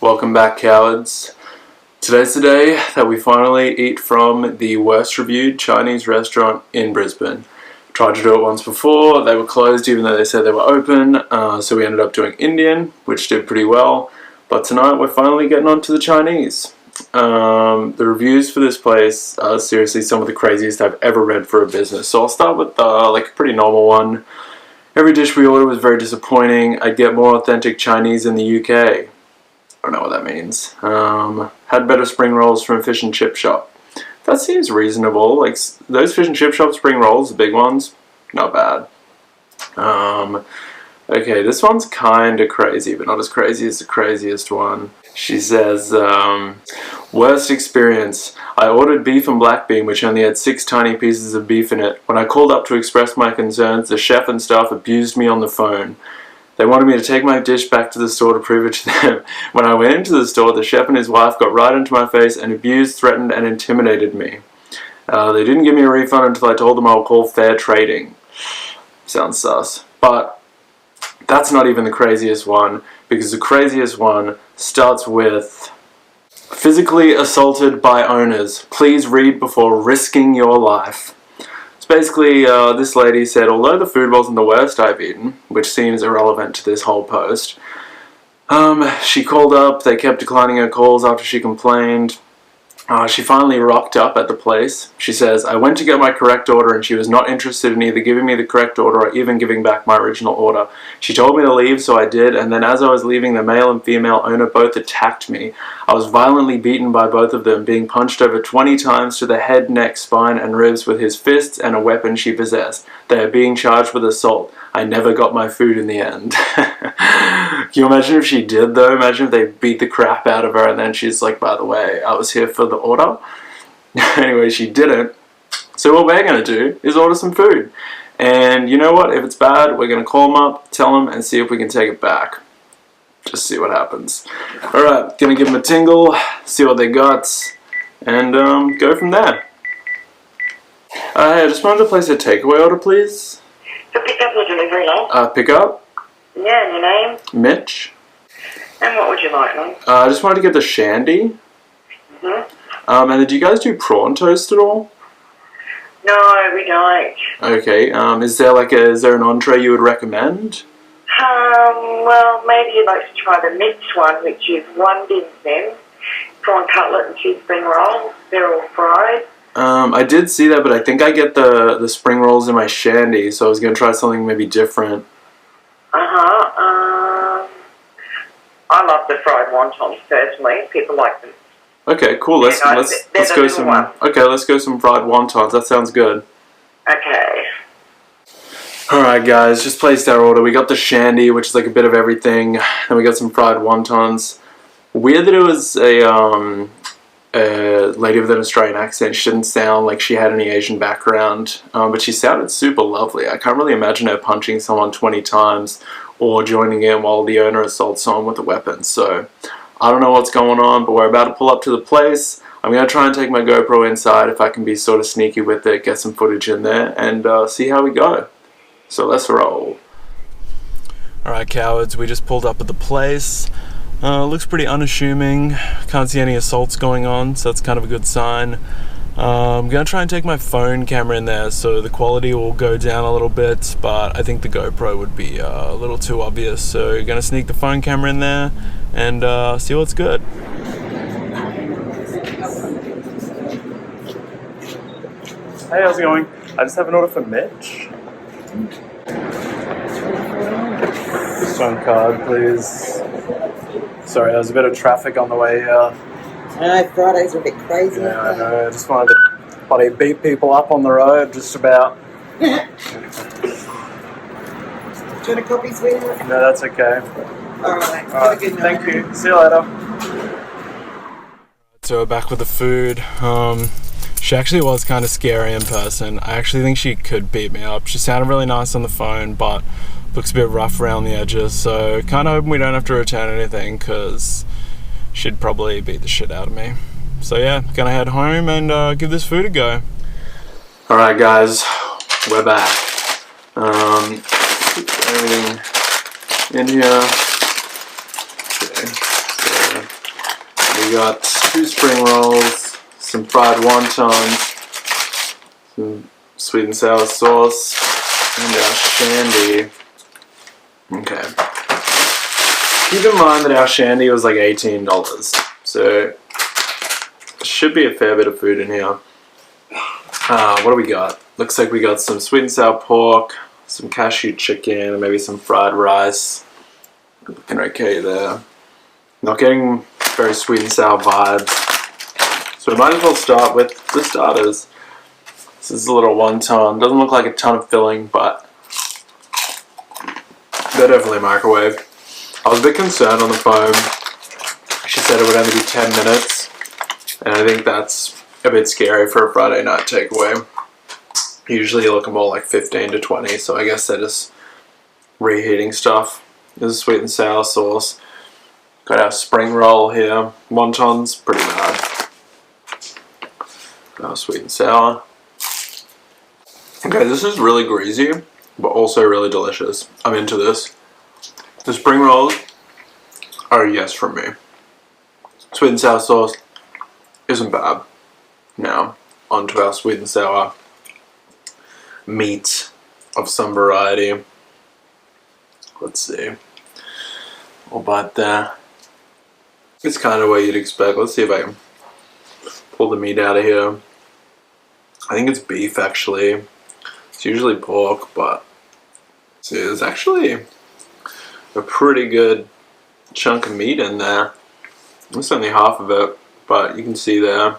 Welcome back, cowards. Today's the day that we finally eat from the worst reviewed Chinese restaurant in Brisbane. Tried to do it once before, they were closed even though they said they were open, so we ended up doing Indian, which did pretty well. But tonight we're finally getting on to the Chinese. The reviews for this place are seriously some of the craziest I've ever read for a business. So I'll start with like a pretty normal one. Every dish we ordered was very disappointing. I'd get more authentic Chinese in the UK. I don't know what that means. Had better spring rolls from Fish and Chip Shop. That seems reasonable. Like those Fish and Chip Shop spring rolls, the big ones, not bad. Okay, this one's kind of crazy, but not as crazy as the craziest one. She says, worst experience. I ordered beef and black bean, which only had 6 tiny pieces of beef in it. When I called up to express my concerns, the chef and staff abused me on the phone. They wanted me to take my dish back to the store to prove it to them. When I went into the store, the chef and his wife got right into my face and abused, threatened, and intimidated me. They didn't give me a refund until I told them I'll call fair trading. Sounds sus. But that's not even the craziest one, because the craziest one starts with physically assaulted by owners. Please read before risking your life. Basically, this lady said, although the food wasn't the worst I've eaten, which seems irrelevant to this whole post, she called up, they kept declining her calls after she complained. She finally rocked up at the place. She says, I went to get my correct order and she was not interested in either giving me the correct order or even giving back my original order. She told me to leave, so I did, and then as I was leaving, the male and female owner both attacked me. I was violently beaten by both of them, being punched over 20 times to the head, neck, spine, and ribs with his fists and a weapon she possessed. They are being charged with assault. I never got my food in the end. Can you imagine if she did, though? Imagine if they beat the crap out of her and then she's like, by the way, I was here for the order. Anyway, she didn't. So what we're going to do is order some food. And you know what? If it's bad, we're going to call them up, tell them, and see if we can take it back. Just see what happens. Alright, going to give them a tingle, see what they got, and go from there. Hey, I just wanted to place a takeaway order, please. For pick-up or delivery, love? Pick-up. Yeah, and your name? Mitch. And what would you like, love? I just wanted to get the shandy. And then do you guys do prawn toast at all? No, we don't. Okay, is there an entree you would recommend? Well, maybe you'd like to try the mixed one, which is 1 dim sum, prawn cutlet and 2 spring rolls. They're all fried. I did see that, but I think I get the spring rolls in my shandy, so I was going to try something maybe different. I love the fried wontons personally. People like them. Okay, cool. Let's go some. Okay, let's go some fried wontons. That sounds good. Okay. Alright guys, just placed our order. We got the shandy, which is like a bit of everything, and we got some fried wontons. Weird that it was a lady with an Australian accent. She didn't sound like she had any Asian background, but she sounded super lovely. I can't really imagine her punching someone 20 times or joining in while the owner assaults someone with a weapon. So I don't know what's going on, but we're about to pull up to the place. I'm going to try and take my GoPro inside if I can be sort of sneaky with it, get some footage in there, and see how we go. So let's roll. Alright cowards, we just pulled up at the place. Looks pretty unassuming. Can't see any assaults going on, so that's kind of a good sign. I'm going to try and take my phone camera in there, so the quality will go down a little bit, but I think the GoPro would be a little too obvious. So going to sneak the phone camera in there and see what's good. Hey, how's it going? I just have an order for Mitch. Phone card, please. Sorry, there was a bit of traffic on the way here. I know, Fridays are a bit crazy. Yeah, I know. I just wanted to bloody beat people up on the road, just about. Do you want a copy, sweetheart? No, that's okay. Alright, have a good night. Thank you. See you later. So we're back with the food. She actually was kind of scary in person. I actually think she could beat me up. She sounded really nice on the phone, but looks a bit rough around the edges. So kind of hoping we don't have to return anything, because she'd probably beat the shit out of me. So yeah, gonna head home and give this food a go. Alright guys, we're back. Everything in here. Okay, so we got 2 spring rolls, some fried wontons, some sweet and sour sauce, and our shandy. Okay. Keep in mind that our shandy was like $18, so should be a fair bit of food in here. What do we got? Looks like we got some sweet and sour pork, some cashew chicken, and maybe some fried rice. Looking okay there. Not getting very sweet and sour vibes. So we might as well start with the starters. This is a little wonton. Doesn't look like a ton of filling, but they're definitely microwaved. I was a bit concerned on the phone. She said it would only be 10 minutes. And I think that's a bit scary for a Friday night takeaway. Usually you're looking more like 15 to 20, so I guess they're just reheating stuff. This is sweet and sour sauce. Got our spring roll here. Wontons, pretty bad. Our sweet and sour. Okay, this is really greasy, but also really delicious. I'm into this. The spring rolls are a yes from me. Sweet and sour sauce isn't bad. Now, onto our sweet and sour meat of some variety. Let's see. We'll bite there. It's kind of what you'd expect. Let's see if I can pull the meat out of here. I think it's beef actually. It's usually pork, but see, there's actually a pretty good chunk of meat in there. It's only half of it, but you can see there,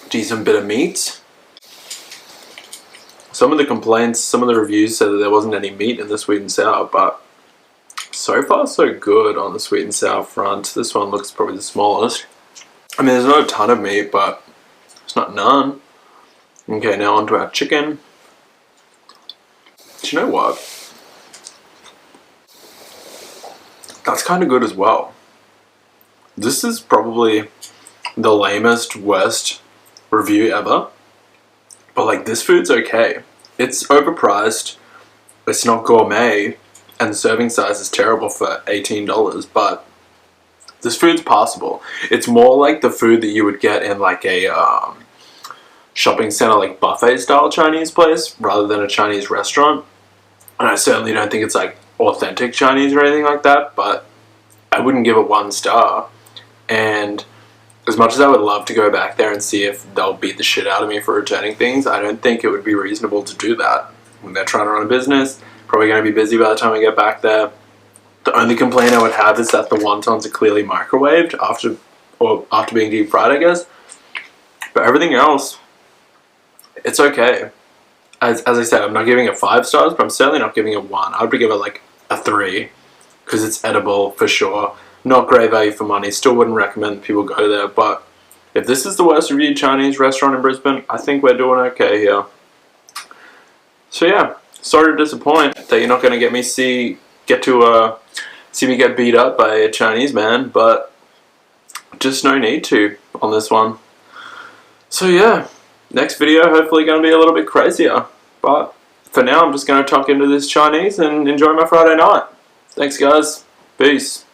decent bit of meat. Some of the complaints, some of the reviews said that there wasn't any meat in the sweet and sour, but so far so good on the sweet and sour front. This one looks probably the smallest. I mean, there's not a ton of meat, but it's not none. Okay, now onto our chicken. Do you know what? That's kind of good as well. This is probably the lamest, worst review ever. But like, this food's okay. It's overpriced. It's not gourmet. And the serving size is terrible for $18, but this food's passable. It's more like the food that you would get in like a shopping center, like buffet style Chinese place, rather than a Chinese restaurant. And I certainly don't think it's like authentic Chinese or anything like that, but I wouldn't give it 1 star. And as much as I would love to go back there and see if they'll beat the shit out of me for returning things, I don't think it would be reasonable to do that. When they're trying to run a business, probably going to be busy by the time I get back there. The only complaint I would have is that the wontons are clearly microwaved after being deep fried, I guess. But everything else, it's okay. As I said, I'm not giving it 5 stars, but I'm certainly not giving it 1. I would give it like a 3, because it's edible for sure. Not great value for money. Still wouldn't recommend people go there, but if this is the worst reviewed Chinese restaurant in Brisbane, I think we're doing okay here. So yeah, sorry to disappoint that you're not going to get me see me get beat up by a Chinese man, but just no need to on this one. So yeah, next video hopefully going to be a little bit crazier, but for now I'm just going to tuck into this Chinese and enjoy my Friday night. Thanks guys, peace.